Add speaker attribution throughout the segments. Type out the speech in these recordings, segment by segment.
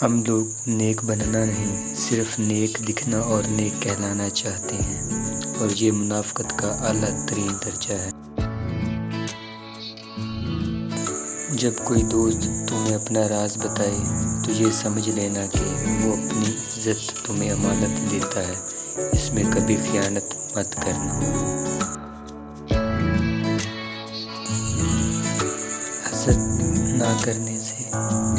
Speaker 1: ہم لوگ نیک بننا نہیں، صرف نیک دکھنا اور نیک کہلانا چاہتے ہیں، اور یہ منافقت کا اعلیٰ ترین درجہ ہے۔ جب کوئی دوست تمہیں اپنا راز بتائے تو یہ سمجھ لینا کہ وہ اپنی عزت تمہیں امانت دیتا ہے، اس میں کبھی خیانت مت کرنا۔ حسد نہ کرنے سے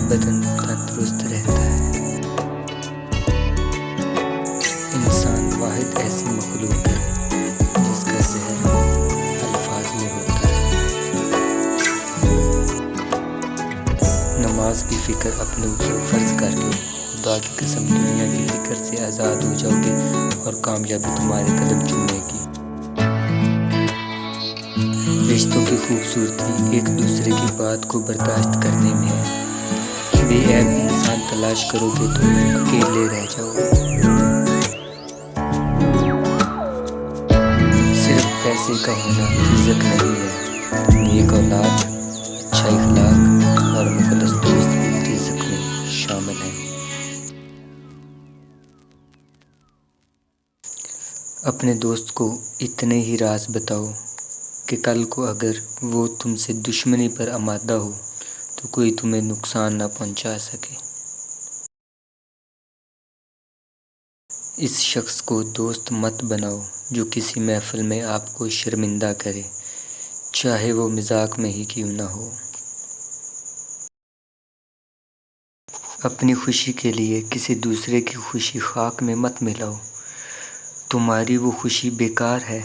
Speaker 1: بدن تندرست رہتا ہے۔ انسان واحد ایسی مخلوق ہے جس کا زہر الفاظ میں ہوتا ہے۔ نماز کی فکر اپنے اوپر فرض کر لو، خدا کی قسم دنیا کی فکر سے آزاد ہو جاؤ گے اور کامیابی تمہارے قدم چومے گی۔ رشتوں کی خوبصورتی ایک دوسرے کی بات کو برداشت کرنے میں ہے۔ بے عیب انسان تلاش کرو گے تو اکیلے رہ جاؤ گے۔ صرف پیسے کا ہونا رزق نہیں ہے، نیک اولاد، اچھا اخلاق اور مخلص دوست بھی رزق میں شامل ہیں۔ اپنے دوست کو اتنے ہی راز بتاؤ کہ کل کو اگر وہ تم سے دشمنی پر آمادہ ہو تو کوئی تمہیں نقصان نہ پہنچا سکے۔ اس شخص کو دوست مت بناؤ جو کسی محفل میں آپ کو شرمندہ کرے، چاہے وہ مذاق میں ہی کیوں نہ ہو۔ اپنی خوشی کے لیے کسی دوسرے کی خوشی خاک میں مت ملاؤ، تمہاری وہ خوشی بیکار ہے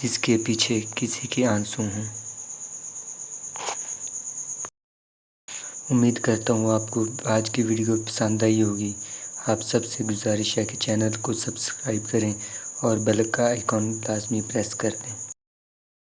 Speaker 1: جس کے پیچھے کسی کے آنسو ہوں۔ امید کرتا ہوں آپ کو آج کی ویڈیو پسند آئی ہوگی۔ آپ سب سے گزارش ہے کہ چینل کو سبسکرائب کریں اور بیل کا آئیکن لازمی پریس کر دیں۔